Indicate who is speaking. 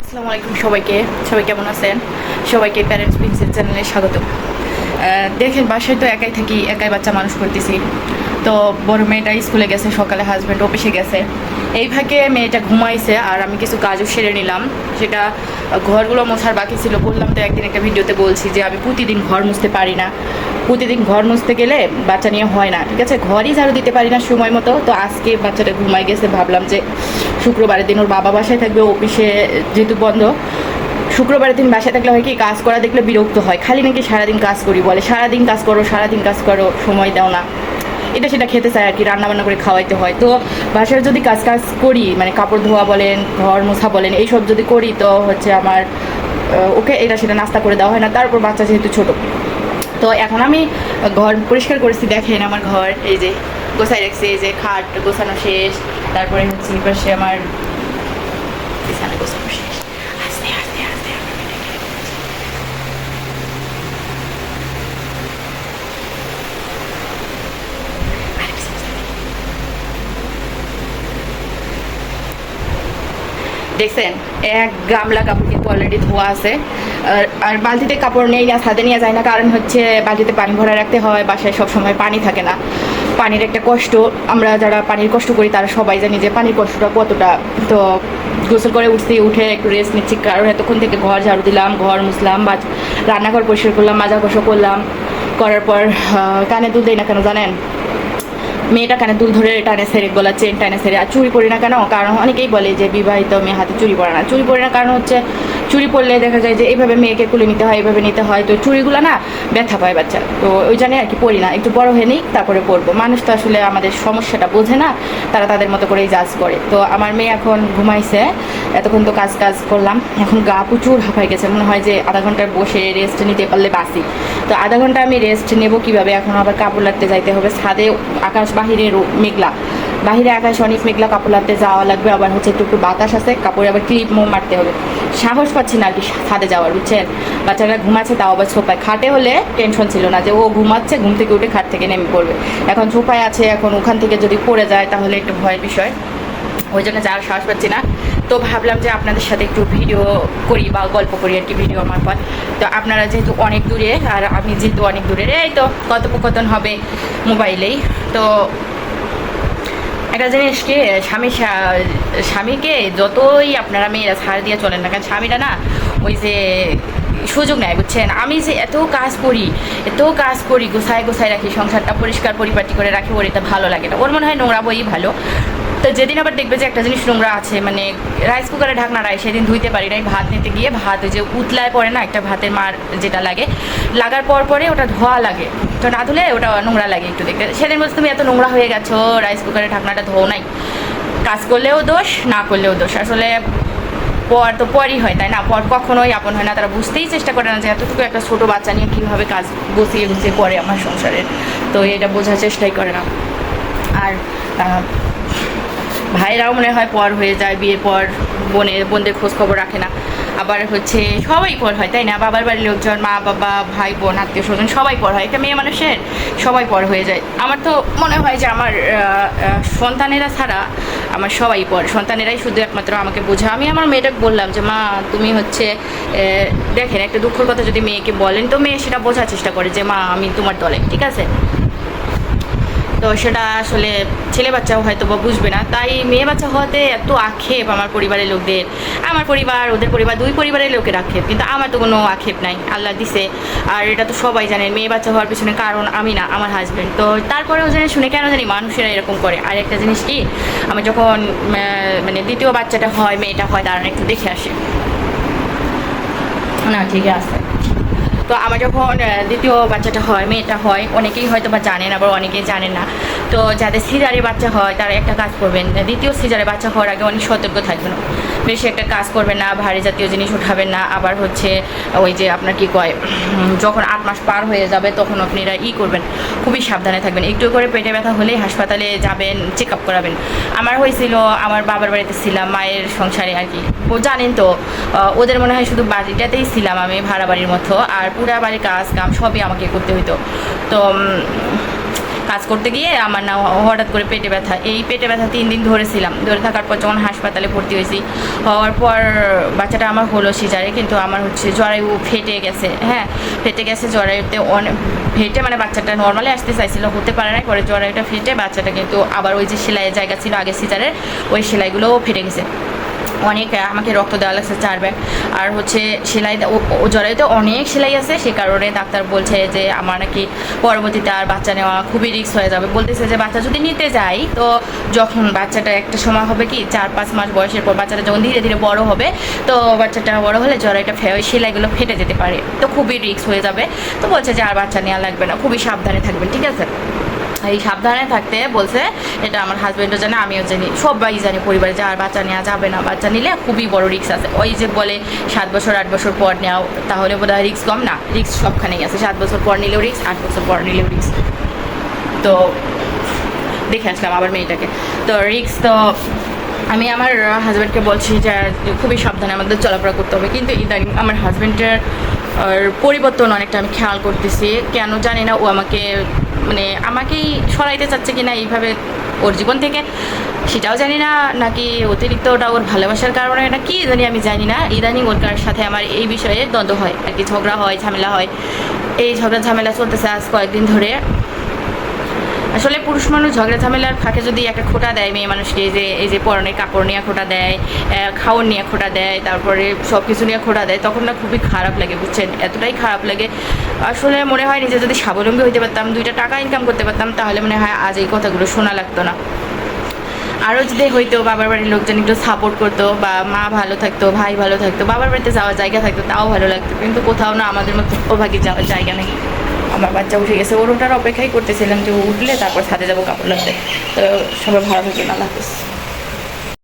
Speaker 1: আসসালামু আলাইকুম সবাইকে কেমন আছেন? সবাইকে প্যারেন্টস প্রিন্সেস চ্যানেলে স্বাগত। দেখেন বাসায় তো একাই থাকি, একাই বাচ্চা মানুষ করতেছি। তো বড় মেয়েটা স্কুলে গেছে, সকালে হাজব্যান্ড অফিসে গেছে। এই ফাঁকে মেয়েটা ঘুমাইছে আর আমি কিছু কাজও সেরে নিলাম। সেটা ঘরগুলো মোছার বাকি ছিল। বললাম তো একদিন একটা ভিডিওতে বলছি যে আমি প্রতিদিন ঘর মুছতে পারি না। প্রতিদিন ঘর মুছতে গেলে বাচ্চা নিয়ে হয় না, ঠিক আছে? ঘরই ঝাড়ু দিতে পারি না সময় মতো। তো আজকে বাচ্চাটা ঘুমাই গেছে, ভাবলাম যে শুক্রবারের দিন ওর বাবা বাসায় থাকবে, অফিসে যেহেতু বন্ধ। শুক্রবারের দিন বাসায় থাকলে হয় কি, কাজ করা দেখলে বিরক্ত হয়, খালি নাকি সারাদিন কাজ করি বলে, সারাদিন কাজ করো সারাদিন কাজ করো, সময় দাও না, এটা সেটা খেতে চায় আর কি, রান্না বান্না করে খাওয়াইতে হয়। তো বাসায় যদি কাজ করি, মানে কাপড় ধোয়া বলেন, ঘর মোছা বলেন, এইসব যদি করি তো হচ্ছে আমার ওকে এটা সেটা নাস্তা করে দেওয়া হয় না। তারপর বাচ্চা যেহেতু ছোট, তো এখন আমি ঘর পরিষ্কার করেছি। দেখেন আমার ঘর এই যে গোছাই রাখছি, এই যে খাট গোছানো শেষ, তারপরে হচ্ছে পাশে আমার বিছানা গোছানো শেষ। আস্তে আস্তে আস্তে দেখছেন এক গামলা কাপড় কিন্তু অলরেডি ধোয়া আছে। আর বালতিতে কাপড় নেই না, ছাদে নিয়ে যায় না, কারণ হচ্ছে বালতিতে পানি ভরা রাখতে হয়, বাসায় সব সময় পানি থাকে না। পানির একটা কষ্ট, আমরা যারা পানির কষ্ট করি তারা সবাই জানি যে পানির কষ্টটা কতটা। তো গোসল করে উঠছি, উঠে একটু রেস্ট নিচ্ছি, কারণ এতক্ষণ থেকে ঘর ঝাড়ু দিলাম, ঘর মুছলাম, বা রান্নাঘর পরিষ্কার করলাম, মাজা কষা করলাম। করার পর কানে দুল দেই না কেন জানেন? মেয়েটা কানে দুল ধরে টানে সেরে, গলা চেন টানে সেরে। আর চুড়ি পরি না কেন? কারণ অনেকেই বলে যে বিবাহিত মেয়ে হাতে চুড়ি পরে না। চুড়ি পরি না কারণ হচ্ছে চুড়ি পরলে দেখা যায় যে এইভাবে মেয়েকে কুলে নিতে হয়, এইভাবে নিতে হয়, তো চুড়িগুলো না ব্যথা পায় বাচ্চা। তো ওই জন্যই আর কি পরি না, একটু বড় হয়ে নিই তারপরে পরবো। মানুষ তো আসলে আমাদের সমস্যাটা বোঝে না, তারা তাদের মতো করেই জাজ করে। তো আমার মেয়ে এখন ঘুমাইছে, এতক্ষণ তো কাজ করলাম, এখন গা প্রচুর হাঁপাই গেছে, মনে হয় যে আধা ঘন্টার বসে রেস্ট নিতে পারলে বাসি। তো আধা ঘন্টা আমি রেস্ট নেবো কিভাবে? এখন আবার কাপড় লাগতে যাইতে হবে ছাদে, আকাশ বাহিরে মেঘলা, বাহিরে আকাশ অনেক মেঘলা, কাপড় লাগতে যাওয়া লাগবে। আবার হচ্ছে একটু একটু বাতাস আছে, কাপড়ে আবার ক্লিপ মারতে হবে। সাহস পাচ্ছি না আর কি ছাদে যাওয়ার, বুঝছেন? বাচ্চারা ঘুমাচ্ছে, তাও আবার সোফায়। খাটে হলে টেনশন ছিল না যে ও ঘুমাচ্ছে, ঘুম থেকে উঠে খাট থেকে নেমে পড়বে। এখন সোফায় আছে, এখন ওখান থেকে যদি পড়ে যায় তাহলে একটু ভয়ের বিষয়, ওই জন্য যাওয়ার সাহস পাচ্ছি না। তো ভাবলাম যে আপনাদের সাথে একটু ভিডিও করি বা গল্প করি আর কি, ভিডিও মারফত। তো আপনারা যেহেতু অনেক দূরে আর আমি যেহেতু অনেক দূরে, এই তো কথোপকথন হবে মোবাইলেই। তো একটা জিনিস কি, স্বামীকে যতই আপনারা মেয়েরা ছাড় দিয়ে চলেন না কেন, স্বামীরা না ওই যে সুযোগ নেয়, বুঝছেন? আমি যে এত কাজ করি, গোছায় রাখি, সংসারটা পরিষ্কার পরিপাটি করে রাখি, ওর এটা ভালো লাগে না, ওর মনে হয় নোংরা বই ভালো। তো যেদিন আবার দেখবে যে একটা জিনিস নোংরা আছে, মানে রাইস কুকারে ঢাকনা রাই, সেদিন ধুইতে পারি নাই। ভাত নিতে গিয়ে ভাত ওই যে উতলায় পড়ে না, একটা ভাতের মার যেটা লাগে, লাগার পরে ওটা ধোয়া লাগে, তো না ধুলে ওটা নোংরা লাগে একটু দেখতে। সেদিন বলছি তুমি এত নোংরা হয়ে গেছো, রাইস কুকারের ঢাকনাটা ধোও নাই। কাজ করলেও দোষ, না করলেও দোষ। আসলে পর তো পরই হয়, তাই না? পর কখনোই আপন হয় না। তারা বুঝতেই চেষ্টা করে না যে এতটুকু একটা ছোটো বাচ্চা নিয়ে কীভাবে কাজ গুছিয়ে করে আমার সংসারের। তো এটা বোঝার চেষ্টাই করে না। আর ভাইরাও মনে হয় পর হয়ে যায় বিয়ের পর, বোনদের খোঁজ খবর রাখে না। আবার হচ্ছে সবাই পর হয়, তাই না? বাবার বাড়ির লোকজন, মা বাবা ভাই বোন আত্মীয় স্বজন সবাই পর হয়, একটা মেয়ে মানুষের সবাই পর হয়ে যায়। আমার তো মনে হয় যে আমার সন্তানেরা ছাড়া আমার সবাই পর, সন্তানেরাই শুধু একমাত্র আমাকে বোঝা। আমি আমার মেয়েটাকে বললাম যে মা তুমি হচ্ছে দেখেন একটা দুঃখের কথা যদি মেয়েকে বলেন, তো মেয়ে সেটা বোঝার চেষ্টা করে যে মা আমি তোমার দলে, ঠিক আছে? তো সেটা আসলে ছেলে বাচ্চাও হয়তো বা বুঝবে না। তাই মেয়ে বাচ্চা হওয়াতে এত আক্ষেপ আমার পরিবারের লোকদের, আমার পরিবার ওদের পরিবার, দুই পরিবারের লোকের আক্ষেপ, কিন্তু আমার তো কোনো আক্ষেপ নাই, আল্লাহ দিছে। আর এটা তো সবাই জানে মেয়ে বাচ্চা হওয়ার পিছনে কারণ আমি না, আমার হাজব্যান্ড। তো তারপরেও জানি শুনে কেন জানি মানুষেরা এরকম করে। আর একটা জিনিস কি, আমি যখন মানে দ্বিতীয় বাচ্চাটা হয়, মেয়েটা হয়, দাঁড়ান একটু দেখে আসে না, ঠিক আছে? তো আমার যখন দ্বিতীয় বাচ্চাটা হয়, মেয়েটা হয়, অনেকেই হয়তো বা জানেন, আবার অনেকেই জানেন না। তো যাদের সিজারে বাচ্চা হয় তারা একটা কাজ করবেন, দ্বিতীয় সিজারে বাচ্চা হওয়ার আগে অনেক সতর্ক থাকবেন। বেশি একটা কাজ করবেন না, ভারী জাতীয় জিনিস উঠাবেন না। আবার হচ্ছে ওই যে আপনার কি কয়, যখন 8 মাস পার হয়ে যাবে তখন আপনারা করবেন, খুবই সাবধানে থাকবেন। একটু করে পেটে ব্যথা হলেই হাসপাতালে যাবেন, চেক আপ করাবেন। আমার হয়েছিল, আমার বাবার বাড়িতে ছিলাম, মায়ের সংসারে আর কি, জানেন তো ওদের মনে হয় শুধু বাড়িটাতেই ছিলাম আমি, ভাড়া বাড়ির মতো, আর পুরা বাড়ির কাজ কাম সবই আমাকে করতে হতো। তো কাজ করতে গিয়ে আমার না হঠাৎ করে পেটে ব্যথা, এই পেটে ব্যথা 3 দিন ধরেছিলাম। ধরে থাকার পর যখন হাসপাতালে ভর্তি হয়েছি, হওয়ার পর বাচ্চাটা আমার হলো সিজারে, কিন্তু আমার হচ্ছে জরায়ু ফেটে গেছে। হ্যাঁ, ফেটে গেছে জরায়ুতে, অনেক ফেটে মানে বাচ্চাটা নর্মালি আসতে চাইছিল, হতে পারে না, পরে জরায়ুটা ফেটে বাচ্চাটা কিন্তু আবার ওই যে সেলাইয়ের জায়গা ছিল আগে সিজারের, ওই সেলাইগুলোও ফেটে গেছে। অনেক আমাকে রক্ত দেওয়া লাগছে 4 ব্যাগ। আর হচ্ছে সেলাই ও জরায়ুতে অনেক সেলাই আছে, সে কারণে ডাক্তার বলছে যে আমার নাকি পরবর্তীতে আর বাচ্চা নেওয়া খুবই রিস্ক হয়ে যাবে। বলতেছে যে বাচ্চা যদি নিতে যাই, তো যখন বাচ্চাটা একটা সময় হবে কি 4-5 মাস বয়সের পর বাচ্চাটা যখন ধীরে ধীরে বড় হবে, তো বাচ্চাটা বড় হলে জরায়ুটা ওই সেলাইগুলো ফেটে যেতে পারে, তো খুবই রিস্ক হয়ে যাবে। তো বলছে যে আর বাচ্চা নেওয়া লাগবে না, খুবই সাবধানে থাকবেন, ঠিক আছে। এই সাবধানে থাকতে বলছে, এটা আমার হাজব্যান্ডও জানে, আমিও জানি, সবাই জানি পরিবারে, যে আর বাচ্চা নেওয়া যাবে না, বাচ্চা নিলে খুবই বড় রিস্ক আছে। ওই যে বলে 7 বছর 8 বছর পর নেওয়া, তাহলে বোধ হয় রিস্ক কম, না, রিস্ক সবখানেই আছে। 7 বছর পর নিলেও রিস্ক, 8 বছর পর নিলেও রিস্ক। তো দেখে আসলাম আবার মেয়েটাকে, তো রিস্ক। তো আমি আমার হাজব্যান্ডকে বলছি যে খুবই সাবধানে আমাদের চলাফেরা করতে হবে, কিন্তু ইদানিং আমার হাজব্যান্ডের পরিবর্তন অনেকটা আমি খেয়াল করতেছি, কেন জানি না। ও মানে আমাকেই সরাইতে চাচ্ছে কিনা এইভাবে ওর জীবন থেকে, সেটাও জানি না, নাকি অতিরিক্ত ওটা ওর ভালোবাসার কারণে, না কি জানি, আমি জানি না। ইদানিং ওর সাথে আমার এই বিষয়ে দ্বন্দ্ব হয় আর কি, ঝগড়া হয়, ঝামেলা হয়। এই ঝগড়া ঝামেলা চলতেছে আজ কয়েকদিন ধরে। আসলে পুরুষ মানুষ ঝগড়া ঝামেলার ফাঁকে যদি একটা খোঁটা দেয় মেয়ে মানুষকে, যে এই যে পরনের কাপড় নিয়ে খোঁটা দেয়, খাওয়ার নিয়ে খোঁটা দেয়, তারপরে সব কিছু নিয়ে খোঁটা দেয়, তখন না খুবই খারাপ লাগে, বুঝছেন, এতটাই খারাপ লাগে। আসলে মনে হয় নিজে যদি স্বাবলম্বী হইতে পারতাম, 2টা টাকা ইনকাম করতে পারতাম, তাহলে মনে হয় আজ এই কথাগুলো শোনা লাগতো না। আরও যদি হয়তো বাবার বাড়ির লোকজন একটু সাপোর্ট করতো, বা মা ভালো থাকতো, ভাই ভালো থাকতো, বাবার বাড়িতে যাওয়ার জায়গা থাকতো, তাও ভালো লাগতো, কিন্তু কোথাও না, আমাদের মতো অভাগী যাওয়ার জায়গা নেই। আমার বাচ্চা উঠে গেছে, ওর ওটার অপেক্ষাই করতেছিলাম যে ও উঠলে তারপর ছাদে যাবো কাপড় লাগতে। তো সবাই ভালো থাকবেন, আল্লাহ হাফিজ।